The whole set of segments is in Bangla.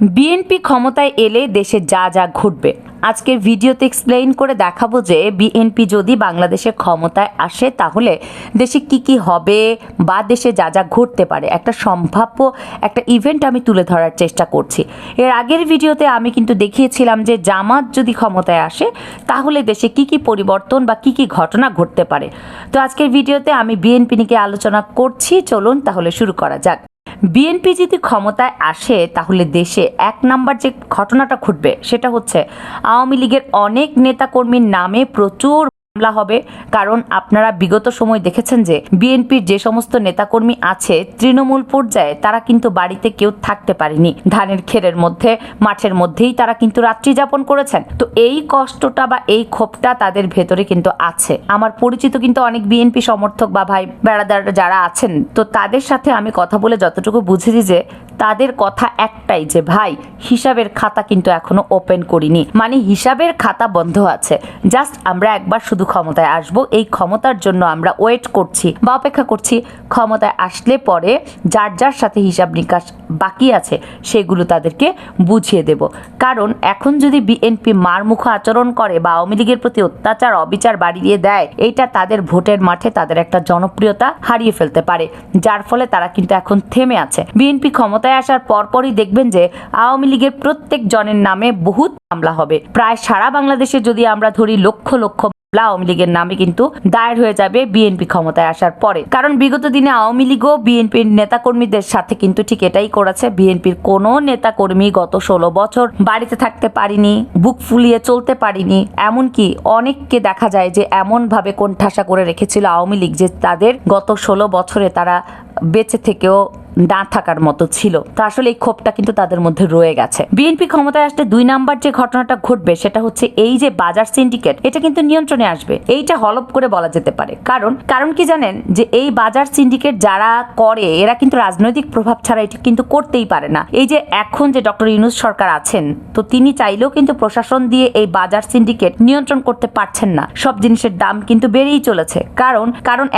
বিএনপি ক্ষমতায় এলে দেশে যা যা ঘটবে আজকের ভিডিওতে এক্সপ্লেইন করে দেখাবো যে বিএনপি যদি বাংলাদেশের ক্ষমতায় আসে তাহলে দেশে কি হবে বা দেশে যা যা ঘটতে পারে একটা সম্ভাব্য একটা ইভেন্ট আমি তুলে ধরার চেষ্টা করছি। এর আগের ভিডিওতে আমি কিন্তু দেখিয়েছিলাম যে জামাত যদি ক্ষমতায় আসে তাহলে দেশে কি পরিবর্তন বা কি ঘটনা ঘটতে পারে। তো আজকের ভিডিওতে আমি বিএনপি নিয়ে আলোচনা করছি, চলুন তাহলে শুরু করা যাক। বিএনপি যদি ক্ষমতায় আসে তাহলে দেশে এক নাম্বার যে ঘটনাটা ঘটবে সেটা হচ্ছে আওয়ামী লীগের অনেক নেতাকর্মীর নামে প্রচুর মামলা হবে। কারণ আপনারা বিগত সময় দেখেছেন যে বিএনপির যে সমস্ত নেতাকর্মী আছে তৃণমূল পর্যায়ে তারা কিন্তু বাড়িতে কেউ থাকতে পারেনি, ধানের খেরের মধ্যে মাঠের মধ্যেই তারা কিন্তু রাত্রি যাপন করেছেন। তো এই কষ্টটা বা এই ক্ষোভটা তাদের ভেতরে কিন্তু আছে। আমার পরিচিত কিন্তু অনেক বিএনপি সমর্থক বা ভাই বেড়াদার যারা আছেন, তো তাদের সাথে আমি কথা বলে যতটুকু বুঝেছি যে তাদের কথা একটাই যে ভাই হিসাবের খাতা কিন্তু এখনো ওপেন করিনি, মানে হিসাবের খাতা বন্ধ আছে। জাস্ট আমরা একবার শুধু ক্ষমতায় আসব, এই ক্ষমতার জন্য আমরা ওয়েট করছি বা অপেক্ষা করছি। ক্ষমতায় আসলে পরে যার যার সাথে হিসাব নিকাশ বাকি আছে সেগুলো তাদেরকে বুঝিয়ে দেব। কারণ এখন যদি বিএনপি মারমুখো আচরণ করে বা আওয়ামী লীগের প্রতি অত্যাচার অবিচার বাড়িয়ে দেয়, এইটা তাদের ভোটের মাঠে তাদের একটা জনপ্রিয়তা হারিয়ে ফেলতে পারে, যার ফলে তারা কিন্তু এখন থেমে আছে। বিএনপি ক্ষমতায় আসার পরপরই দেখবেন যে আওয়ামী লীগের প্রত্যেক জনের নামে বহুত মামলা হবে। প্রায় সারা বাংলাদেশে যদি আমরা ধরি লক্ষ লক্ষ আওয়ামী লীগের নামে কিন্তু দায়ের হয়ে যাবে বিএনপি ক্ষমতায় আসার পরে। কারণ বিগত দিনে আওয়ামী লীগও বিএনপির নেতাকর্মীদের সাথে কিন্তু ঠিক এটাই করেছে। বিএনপির কোনো নেতাকর্মী গত 16 বছর বাড়িতে থাকতে পারিনি, বুক ফুলিয়ে চলতে পারিনি। এমনকি অনেককে দেখা যায় যে এমন ভাবে কোণঠাসা করে রেখেছিল আওয়ামী লীগ যে তাদের গত 16 বছরে তারা বেঁচে থেকেও না থাকার মতো ছিল। তো আসলে এই ক্ষোভটা কিন্তু তাদের মধ্যে রয়ে গেছে। বিএনপি ক্ষমতায় আসলে 2 নাম্বার যে ঘটনাটা ঘটবে সেটা হচ্ছে এই যে বাজার সিন্ডিকেট, এটা কিন্তু নিয়ন্ত্রণে আসবে। এইটা হলপ করে বলা যেতে পারে। কারণ কি জানেন যে এই বাজার সিন্ডিকেট যারা করে এরা কিন্তু রাজনৈতিক প্রভাব ছাড়া এটা কিন্তু করতেই পারে না। এই যে এখন যে ডক্টর ইউনূস সরকার আছেন, তো তিনি চাইলেও কিন্তু প্রশাসন দিয়ে এই বাজার সিন্ডিকেট নিয়ন্ত্রণ করতে পারছেন না। সব জিনিসের দাম কিন্তু বেড়েই চলেছে। কারণ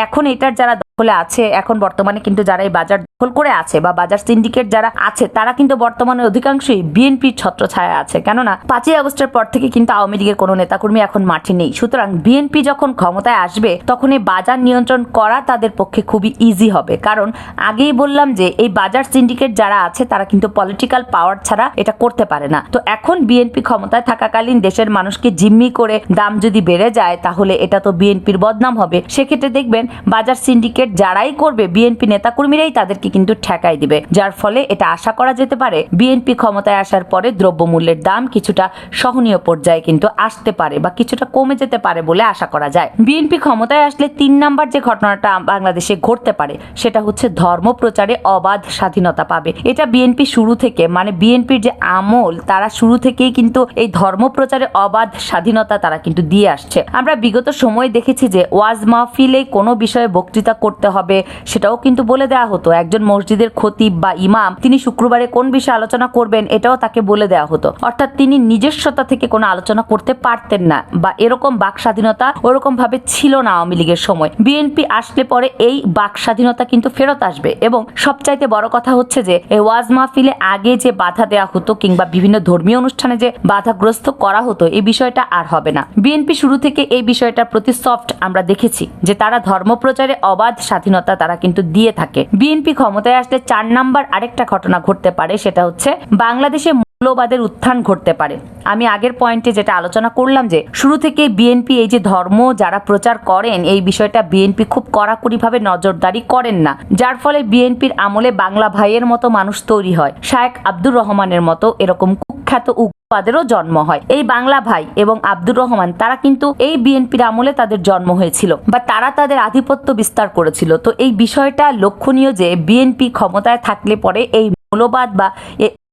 এখন এটার যারা দখলে আছে, এখন বর্তমানে কিন্তু যারা এই বাজার দখল করে আছে বা বাজার সিন্ডিকেট যারা আছে তারা কিন্তু বর্তমানে অধিকাংশই বিএনপির ছত্রছায়া আছে। কেননা 5ই আগস্টের পর থেকে কিন্তু আওয়ামী লীগের কোনো নেতাকর্মী এখন মাঠে নেই। সুতরাং বিএনপি যখন ক্ষমতায় আসবে তখন এই বাজার নিয়ন্ত্রণ করা তাদের পক্ষে খুবই ইজি হবে। কারণ আগেই বললাম যে এই বাজার সিন্ডিকেট যারা আছে তারা কিন্তু পলিটিক্যাল পাওয়ার ছাড়া এটা করতে পারে না। তো এখন বিএনপি ক্ষমতায় থাকাকালীন দেশের মানুষকে জিম্মি করে দাম যদি বেড়ে যায় তাহলে এটা তো বিএনপির বদনাম হবে। সেক্ষেত্রে দেখবেন বাজার সিন্ডিকেট যারাই করবে বিএনপি নেতাকর্মীরাই তাদেরকে কিন্তু ঠেকাই দিবে, যার ফলে এটা আশা করা যেতে পারে বিএনপি ক্ষমতায় আসার পরে দ্রব্যমূল্যের দাম কিছুটা সহনীয় পর্যায়ে কিন্তু আসতে পারে বা কিছুটা কমে যেতে পারে বলে আশা করা যায়। বিএনপি ক্ষমতায় আসলে 3 নাম্বার যে ঘটনাটা বাংলাদেশে ঘটতে পারে সেটা হচ্ছে ধর্ম প্রচারে অবাধ স্বাধীনতা পাবে। এটা বিএনপি শুরু থেকে, মানে বিএনপির যে আমল তারা শুরু থেকেই কিন্তু এই ধর্ম প্রচারে অবাধ স্বাধীনতা তারা কিন্তু দিয়ে আসছে। আমরা বিগত সময় দেখেছি যে ওয়াজ মাহফিলে কোনো বিষয়ে বক্তৃতা করতে হবে সেটাও কিন্তু বলে দেওয়া হতো। একজন মসজিদের খতিব বা ইমাম তিনি শুক্রবারে কোন বিষয়ে আলোচনা করবেন এটাও তাকে বলে দেওয়া হতো। অর্থাৎ তিনি নিজস্বতা থেকে কোনো আলোচনা করতে পারতেন না বা এরকম বাক স্বাধীনতা ওরকম ভাবে ছিল না আওয়ামী লীগের সময়। বিএনপি আসলে পরে এই বাক স্বাধীনতা কিন্তু ফেরত আসবে। এবং সবচাইতে বড় কথা হচ্ছে যে এই ওয়াজ মাহফিলে আগে যে বাধা দেওয়া হতো কিংবা বিভিন্ন ধর্মীয় অনুষ্ঠানে যে বাধাগ্রস্ত করা হতো এই বিষয়টা আর হবে না। বিএনপি শুরু থেকে এই বিষয়টার প্রতি সফট আমরা দেখেছি যে তারা ধর্মপ্রচারে অবাধ স্বাধীনতা তারা কিন্তু দিয়ে থাকে। বিএনপি ক্ষমতায় আসলে 4 নাম্বার আরেকটা ঘটনা ঘটতে পারে সেটা হচ্ছে বাংলাদেশে মৌলবাদের উত্থান ঘটতে পারে। আমি আগের পয়েন্টে যেটা আলোচনা করলাম যে শুরু থেকে বিএনপি এই যে ধর্ম যারা প্রচার করেন এই বিষয়টা বিএনপি খুব কড়াকড়িভাবে নজরদারি করেন না, যার ফলে বিএনপির আমলে বাংলা ভাইয়ের মতো মানুষ তৈরি হয়। শায়েখ আব্দুর রহমানের মতো এরকম কুখ্যাত উগ্রবাদেরও জন্ম হয়। এই বাংলা ভাই এবং আব্দুর রহমান তারা কিন্তু এই বিএনপির আমলে তাদের জন্ম হয়েছিল বা তারা তাদের আধিপত্য বিস্তার করেছিল। তো এই বিষয়টা লক্ষণীয় যে বিএনপি ক্ষমতায় থাকলে পরে এই মৌলবাদ বা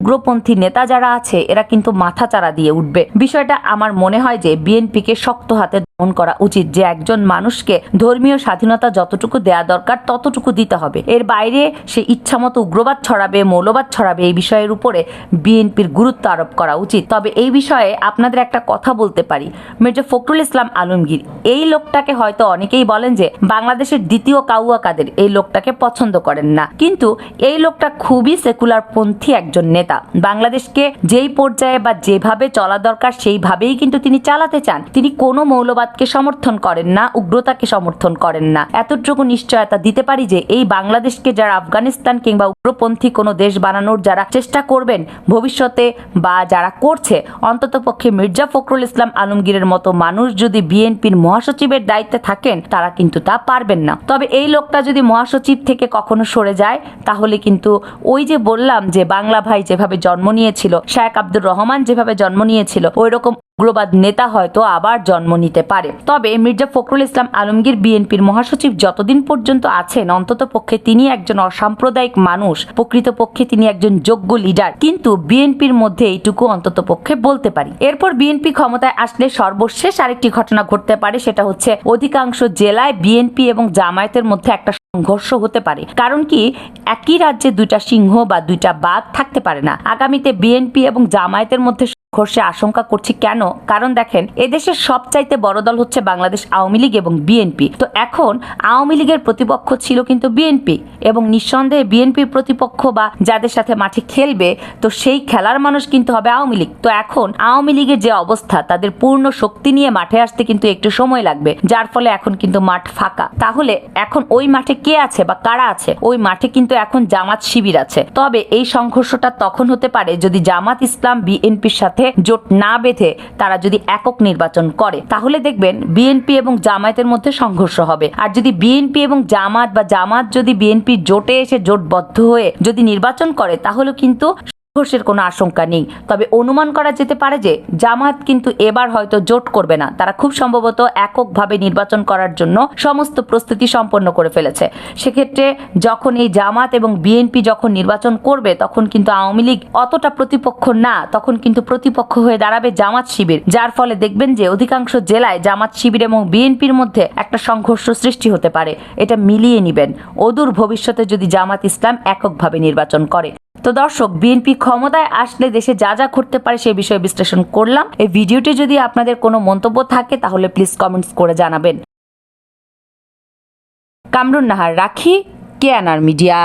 উগ্রপন্থী নেতা যারা আছে এরা কিন্তু মাথা চাড়া দিয়ে উঠবে। বিষয়টা আমার মনে হয় যে বিএনপিকে শক্ত হাতে করা উচিত যে একজন মানুষকে ধর্মীয় স্বাধীনতা যতটুকু দেয়া দরকার ততটুকু দিতে হবে। এর বাইরে সে ইচ্ছামতো উগ্রবাদ ছড়াবে, মৌলবাদ ছড়াবে, এই বিষয়ের উপরে বিএনপির গুরুত্ব আরোপ করা উচিত। তবে এই বিষয়ে আপনাদের একটা কথা বলতে পারি, মির্জা ফখরুল ইসলাম আলমগীর এই লোকটাকে হয়তো অনেকেই বলেন যে বাংলাদেশের দ্বিতীয় কাউয়া কাদের, এই লোকটাকে পছন্দ করেন না, কিন্তু এই লোকটা খুবই সেকুলার পন্থী একজন নেতা। বাংলাদেশকে যেই পর্যায়ে বা যেভাবে চলা দরকার সেইভাবেই কিন্তু তিনি চালাতে চান। তিনি কোনো মৌলবাদকে সমর্থন করেন না, উগ্রতাকে সমর্থন করেন না। এতটুকু নিশ্চয়তা দিতে পারি যে এই বাংলাদেশকে যারা আফগানিস্তান কিংবা উগ্রপন্থী কোনো দেশ বানানোর যারা চেষ্টা করবেন ভবিষ্যতে বা যারা করছে, অন্ততপক্ষে মির্জা ফখরুল ইসলাম আলমগীরের মতো মানুষ যদি বিএনপির মহাসচিবের দায়িত্বে থাকেন তারা কিন্তু তা পারবেন না। তবে এই লোকটা যদি মহাসচিব থেকে কখনো সরে যায় তাহলে কিন্তু ওই যে বললাম যে বাংলা ভাই যেভাবে জন্ম নিয়েছিল, শায়েখ আব্দুর রহমান যেভাবে জন্ম নিয়েছিল, ওই রকম উগ্রবাদ নেতা হয়তো আবার জন্ম নিতে পারে। তবে মির্জা ফখরুল ইসলাম আলমগীর বিএনপির মহাসচিব যতদিন পর্যন্ত আছেন অন্তত পক্ষে তিনি একজন অসাম্প্রদায়িক মানুষ, প্রকৃতপক্ষে তিনি একজন যোগ্য লিডার। কিন্তু বিএনপির মধ্যে এইটুকু অন্তত পক্ষে বলতে পারি। এরপর বিএনপি ক্ষমতায় আসলে সর্বশেষ আরেকটি ঘটনা ঘটতে পারে, সেটা হচ্ছে অধিকাংশ জেলায় বিএনপি এবং জামায়াতের মধ্যে একটা সংঘর্ষ হতে পারে। কারণ কি, একই রাজ্যে দুইটা সিংহ বা দুইটা বাঘ থাকতে পারে না। আগামীতে বিএনপি এবং জামায়াতের মধ্যে সংঘর্ষে আশঙ্কা করছি কেন? কারণ দেখেন, এদেশের সবচাইতে বড় দল হচ্ছে বাংলাদেশ আওয়ামী লীগ এবং বিএনপি। তো এখন আওয়ামী লীগের প্রতিপক্ষ ছিল কিন্তু বিএনপি, এবং নিঃসন্দেহে বিএনপির প্রতিপক্ষ বা যাদের সাথে মাঠে খেলবে, তো সেই খেলার মানুষ কিন্তু হবে আওয়ামী লীগ। তো এখন আওয়ামী লীগের যে অবস্থা, তাদের পূর্ণ শক্তি নিয়ে মাঠে আসতে কিন্তু একটু সময় লাগবে, যার ফলে এখন কিন্তু মাঠ ফাঁকা। তাহলে এখন ওই মাঠে কে আছে বা কারা আছে? ওই মাঠে কিন্তু এখন জামাত শিবির আছে। তবে এই সংঘর্ষটা তখন হতে পারে যদি জামাত ইসলাম বিএনপির সাথে জোট না বেঁধে তারা যদি একক নির্বাচন করে, তাহলে দেখবেন বিএনপি এবং জামায়াতের মধ্যে সংঘর্ষ হবে। আর যদি বিএনপি এবং জামাত বা জামাত যদি বিএনপি জোটে এসে জোটবদ্ধ হয়ে যদি নির্বাচন করে, তাহলে কিন্তু সংঘর্ষের কোনো আশঙ্কা নেই। তবে অনুমান করা যেতে পারে যে জামাত কিন্তু এবার হয়তো জোট করবে না, তারা খুব সম্ভবত এককভাবে নির্বাচন করার জন্য সমস্ত প্রস্তুতি সম্পন্ন করে ফেলেছে। সেক্ষেত্রে যখন এই জামাত এবং বিএনপি যখন নির্বাচন করবে, তখন কিন্তু আওয়ামী লীগ অতটা প্রতিপক্ষ না, তখন কিন্তু প্রতিপক্ষ হয়ে দাঁড়াবে জামাত শিবির। যার ফলে দেখবেন যে অধিকাংশ জেলায় জামাত শিবির এবং বিএনপির মধ্যে একটা সংঘর্ষ সৃষ্টি হতে পারে। এটা মিলিয়ে নিবেন অদূর ভবিষ্যতে যদি জামাত ইসলাম এককভাবে নির্বাচন করে। তো দর্শক, বিএনপি ক্ষমতায় আসলে দেশে যা যা ঘটতে পারে সেই বিষয়ে বিশ্লেষণ করলাম। এই ভিডিওটি যদি আপনাদের কোনো মন্তব্য থাকে তাহলে প্লিজ কমেন্টস করে জানাবেন। কামরুন নাহার রাখি, কেএনআর মিডিয়া।